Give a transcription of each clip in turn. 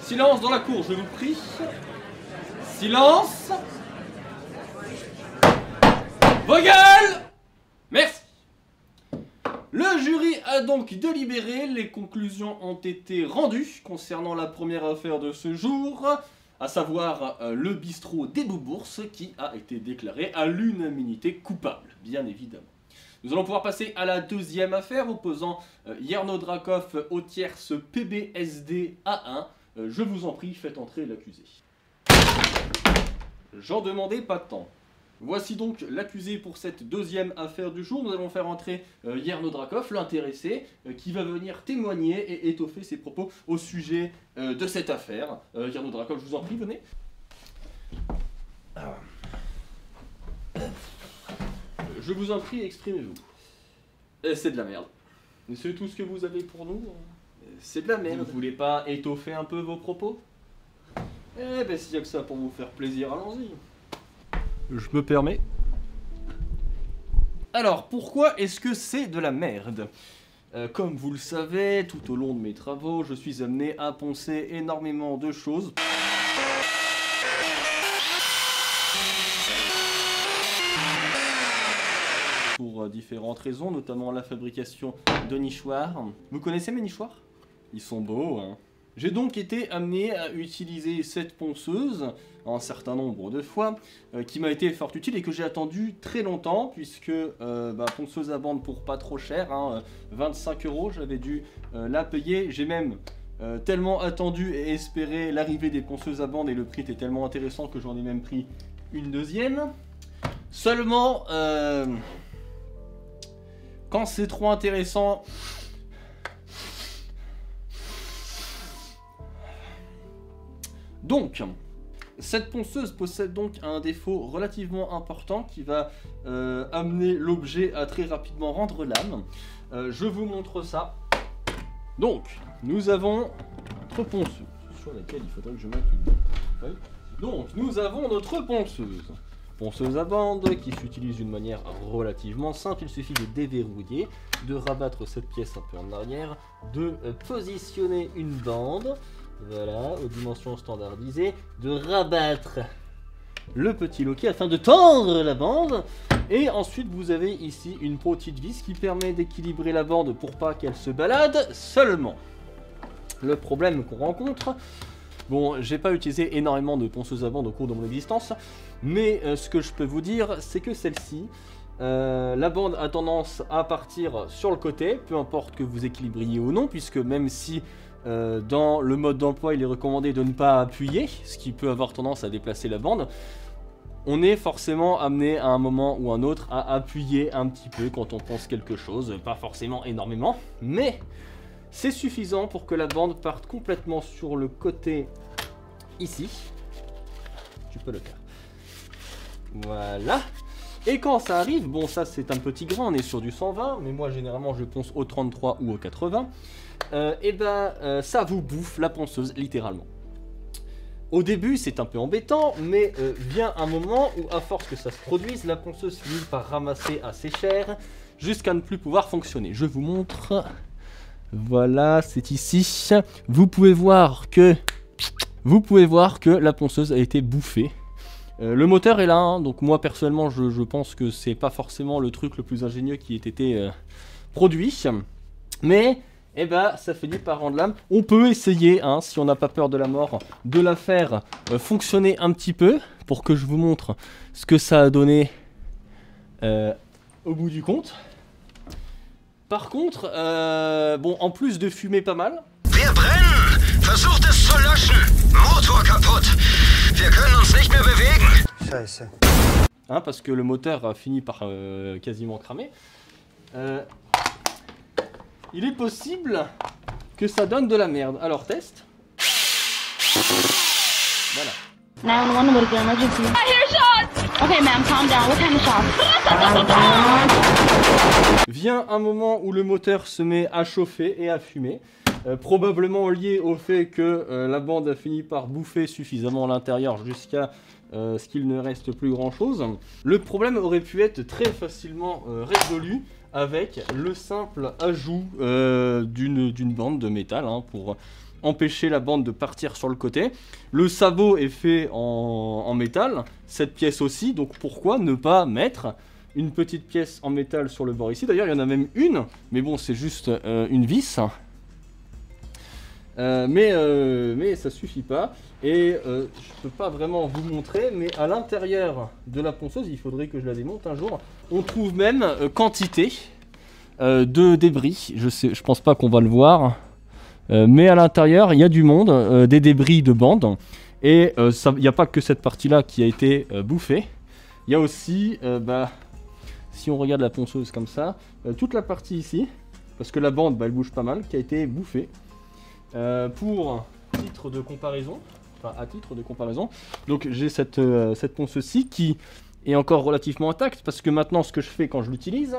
Silence dans la cour, je vous prie. Silence. Vos gueules. Merci. Le jury a donc délibéré, les conclusions ont été rendues concernant la première affaire de ce jour, à savoir le bistrot des Boubourses qui a été déclaré à l'unanimité coupable, bien évidemment. Nous allons pouvoir passer à la deuxième affaire opposant Yerno Drakov au tierce PBSD A1. Je vous en prie, faites entrer l'accusé. J'en demandais pas tant. Voici donc l'accusé pour cette deuxième affaire du jour. Nous allons faire entrer Yerno Drakov, l'intéressé, qui va venir témoigner et étoffer ses propos au sujet de cette affaire. Yerno Drakov, je vous en prie, venez. Je vous en prie, exprimez-vous. C'est de la merde. C'est tout ce que vous avez pour nous? C'est de la merde. Vous voulez pas étoffer un peu vos propos? Eh ben s'il y a que ça pour vous faire plaisir, allons-y. Je me permets. Alors, pourquoi est-ce que c'est de la merde? Comme vous le savez, tout au long de mes travaux, je suis amené à poncer énormément de choses. Pour différentes raisons, notamment la fabrication de nichoirs. Vous connaissez mes nichoirs? Ils sont beaux, hein. J'ai donc été amené à utiliser cette ponceuse un certain nombre de fois, qui m'a été fort utile et que j'ai attendu très longtemps, puisque ponceuse à bande pour pas trop cher, hein, 25 €, j'avais dû la payer. J'ai même tellement attendu et espéré l'arrivée des ponceuses à bande et le prix était tellement intéressant que j'en ai même pris une deuxième. Seulement, quand c'est trop intéressant... Donc, cette ponceuse possède donc un défaut relativement important qui va amener l'objet à très rapidement rendre l'âme. Je vous montre ça. Donc, nous avons notre ponceuse, sur laquelle il faudrait que je mette une feuille. Donc, nous avons notre ponceuse. Ponceuse à bande qui s'utilise d'une manière relativement simple. Il suffit de déverrouiller, de rabattre cette pièce un peu en arrière, de positionner une bande. Voilà, aux dimensions standardisées, de rabattre le petit loquet afin de tendre la bande. Et ensuite, vous avez ici une petite vis qui permet d'équilibrer la bande pour pas qu'elle se balade. Seulement, le problème qu'on rencontre... Bon, j'ai pas utilisé énormément de ponceuses à bande au cours de mon existence, mais ce que je peux vous dire, c'est que celle-ci, la bande a tendance à partir sur le côté, peu importe que vous équilibriez ou non, puisque même si... dans le mode d'emploi, il est recommandé de ne pas appuyer, ce qui peut avoir tendance à déplacer la bande. On est forcément amené à un moment ou un autre à appuyer un petit peu quand on pense quelque chose, pas forcément énormément, mais c'est suffisant pour que la bande parte complètement sur le côté ici. Tu peux le faire. Voilà. Et quand ça arrive, bon ça c'est un petit grain, on est sur du 120, mais moi généralement je ponce au 33 ou au 80. Ça vous bouffe la ponceuse littéralement. Au début c'est un peu embêtant, mais vient un moment où à force que ça se produise, la ponceuse finit par ramasser assez cher jusqu'à ne plus pouvoir fonctionner. Je vous montre. Voilà, c'est ici. Vous pouvez voir que la ponceuse a été bouffée. Le moteur est là, hein, donc moi personnellement je pense que c'est pas forcément le truc le plus ingénieux qui ait été produit, mais ça finit par rendre l'âme. On peut essayer, hein, si on n'a pas peur de la mort, de la faire fonctionner un petit peu pour que je vous montre ce que ça a donné au bout du compte. Par contre, en plus de fumer pas mal. Wir brennen! Versucht es zu löschen! Motor kaputt! Wir können uns nicht mehr bewegen! Scheiße. Hein, parce que le moteur a fini par quasiment cramer. Il est possible que ça donne de la merde. Alors test. Voilà. 911, what is your emergency? I hear shots! Okay, ma'am, calm down. What kind of shots? Vient un moment où le moteur se met à chauffer et à fumer. Probablement lié au fait que la bande a fini par bouffer suffisamment à l'intérieur jusqu'à ce qu'il ne reste plus grand chose. Le problème aurait pu être très facilement résolu avec le simple ajout d'une bande de métal hein, pour empêcher la bande de partir sur le côté. Le sabot est fait en métal, cette pièce aussi, donc pourquoi ne pas mettre une petite pièce en métal sur le bord ici. D'ailleurs il y en a même une, mais bon c'est juste une vis. Mais ça suffit pas et je peux pas vraiment vous montrer, mais à l'intérieur de la ponceuse, il faudrait que je la démonte un jour, on trouve même quantité de débris. Je pense pas qu'on va le voir, mais à l'intérieur il y a du monde, des débris de bande, et il n'y a pas que cette partie là qui a été bouffée, il y a aussi si on regarde la ponceuse comme ça, toute la partie ici, parce que la bande elle bouge pas mal, qui a été bouffée. Pour titre de comparaison, enfin à titre de comparaison, donc j'ai cette ponceuse-ci qui est encore relativement intacte, parce que maintenant ce que je fais quand je l'utilise,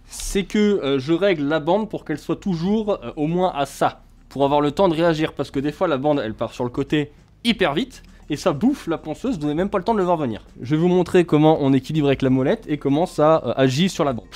c'est que je règle la bande pour qu'elle soit toujours au moins à ça, pour avoir le temps de réagir, parce que des fois la bande elle part sur le côté hyper vite, et ça bouffe la ponceuse, vous n'avez même pas le temps de le voir venir. Je vais vous montrer comment on équilibre avec la molette, et comment ça agit sur la bande.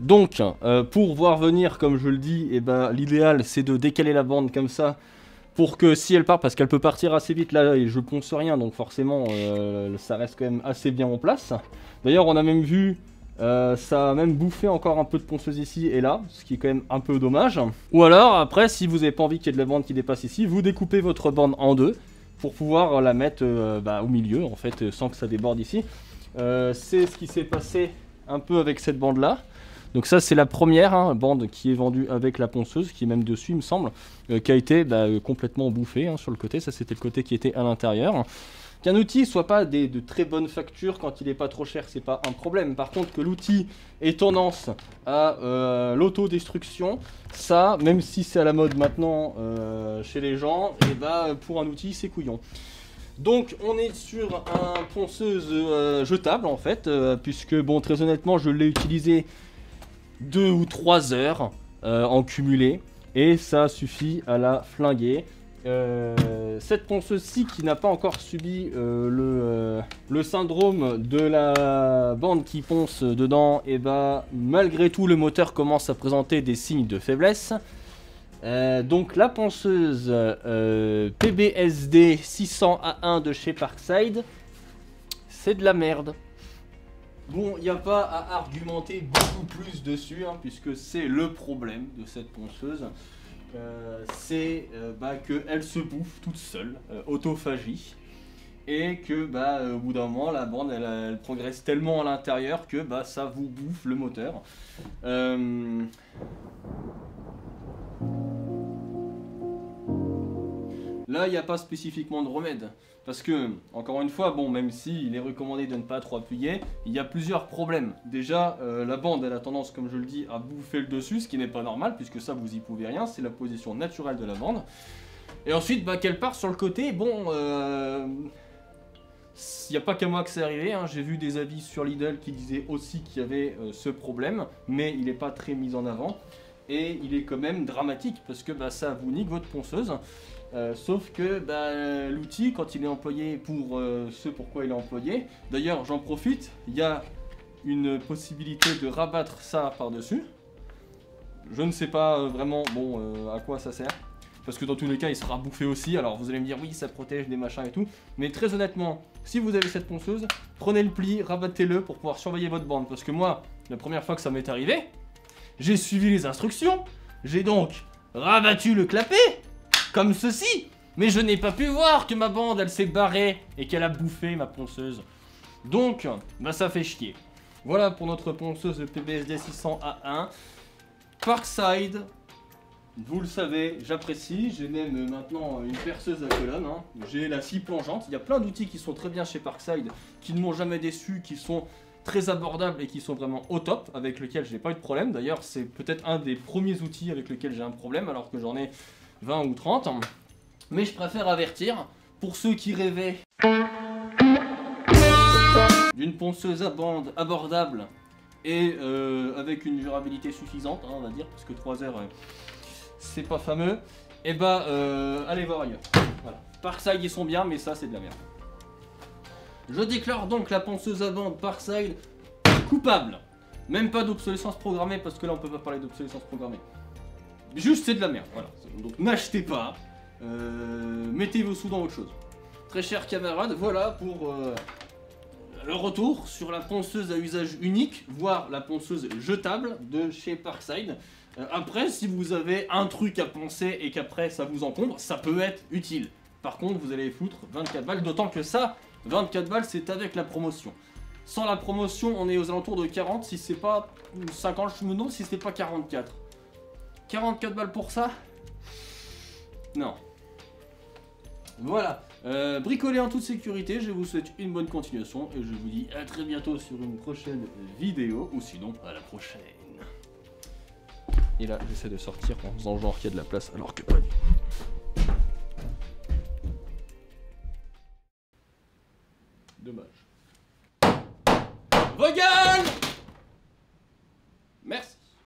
Donc, pour voir venir, comme je le dis, l'idéal c'est de décaler la bande comme ça, pour que si elle part, parce qu'elle peut partir assez vite là, et je ponce rien, donc forcément ça reste quand même assez bien en place. D'ailleurs on a même vu, ça a même bouffé encore un peu de ponceuse ici et là, ce qui est quand même un peu dommage. Ou alors après, si vous n'avez pas envie qu'il y ait de la bande qui dépasse ici, vous découpez votre bande en deux, pour pouvoir la mettre au milieu en fait, sans que ça déborde ici. C'est ce qui s'est passé un peu avec cette bande là. Donc ça c'est la première bande qui est vendue avec la ponceuse, qui est même dessus il me semble, qui a été complètement bouffée sur le côté. Ça c'était le côté qui était à l'intérieur. Qu'un outil soit pas de très bonne facture quand il est pas trop cher, c'est pas un problème. Par contre que l'outil ait tendance à l'autodestruction, ça, même si c'est à la mode maintenant chez les gens, pour un outil c'est couillon. Donc on est sur un ponceuse jetable en fait, puisque bon très honnêtement je l'ai utilisé 2 ou 3 heures en cumulé, et ça suffit à la flinguer. Cette ponceuse-ci qui n'a pas encore subi le syndrome de la bande qui ponce dedans, malgré tout le moteur commence à présenter des signes de faiblesse. Donc la ponceuse PBSD 600A1 de chez Parkside, c'est de la merde. Bon, il n'y a pas à argumenter beaucoup plus dessus, puisque c'est le problème de cette ponceuse. C'est qu'elle se bouffe toute seule, autophagie, et que au bout d'un moment la bande elle progresse tellement à l'intérieur que ça vous bouffe le moteur. Là il n'y a pas spécifiquement de remède, parce que encore une fois, bon, même si il est recommandé de ne pas trop appuyer, il y a plusieurs problèmes. Déjà la bande elle a tendance, comme je le dis, à bouffer le dessus, ce qui n'est pas normal puisque ça vous y pouvez rien, c'est la position naturelle de la bande. Et ensuite qu'elle part sur le côté, bon il n'y a pas qu'à moi que c'est arrivé, j'ai vu des avis sur Lidl qui disaient aussi qu'il y avait ce problème, mais il n'est pas très mis en avant, et il est quand même dramatique parce que ça vous nique votre ponceuse. Sauf que l'outil, quand il est employé pour ce pourquoi il est employé, d'ailleurs j'en profite, il y a une possibilité de rabattre ça par dessus. Je ne sais pas vraiment à quoi ça sert, parce que dans tous les cas il sera bouffé aussi. Alors vous allez me dire oui ça protège des machins et tout, mais très honnêtement, si vous avez cette ponceuse, prenez le pli, rabattez-le pour pouvoir surveiller votre bande, parce que moi la première fois que ça m'est arrivé, j'ai suivi les instructions, j'ai donc rabattu le clapet comme ceci, mais je n'ai pas pu voir que ma bande elle s'est barrée et qu'elle a bouffé ma ponceuse. Donc ça fait chier. Voilà pour notre ponceuse PBSD 600A1 Parkside. Vous le savez, j'apprécie. J'ai même maintenant une perceuse à colonne, j'ai la scie plongeante. Il y a plein d'outils qui sont très bien chez Parkside, qui ne m'ont jamais déçu, qui sont très abordables et qui sont vraiment au top, avec lesquels je n'ai pas eu de problème. D'ailleurs c'est peut-être un des premiers outils avec lesquels j'ai un problème, alors que j'en ai 20 ou 30, mais je préfère avertir pour ceux qui rêvaient d'une ponceuse à bande abordable et avec une durabilité suffisante, hein, on va dire, parce que 3 heures c'est pas fameux, et bah allez voir ailleurs. Voilà. Parkside ils sont bien, mais ça c'est de la merde. Je déclare donc la ponceuse à vent Parkside coupable. Même pas d'obsolescence programmée, parce que là on peut pas parler d'obsolescence programmée. Juste c'est de la merde, voilà. Donc n'achetez pas, mettez vos sous dans autre chose. Très chers camarades, voilà pour le retour sur la ponceuse à usage unique, voire la ponceuse jetable de chez Parkside. Après, si vous avez un truc à poncer et qu'après ça vous encombre, ça peut être utile. Par contre, vous allez foutre 24 balles, d'autant que ça, 24 balles, c'est avec la promotion. Sans la promotion, on est aux alentours de 40, si c'est pas 50, je me demande si c'est pas 44. 44 balles pour ça? Non. Voilà. Bricolez en toute sécurité, je vous souhaite une bonne continuation et je vous dis à très bientôt sur une prochaine vidéo, ou sinon à la prochaine. Et là, j'essaie de sortir en faisant genre qu'il y a de la place alors que pas du tout. Dommage. Regarde!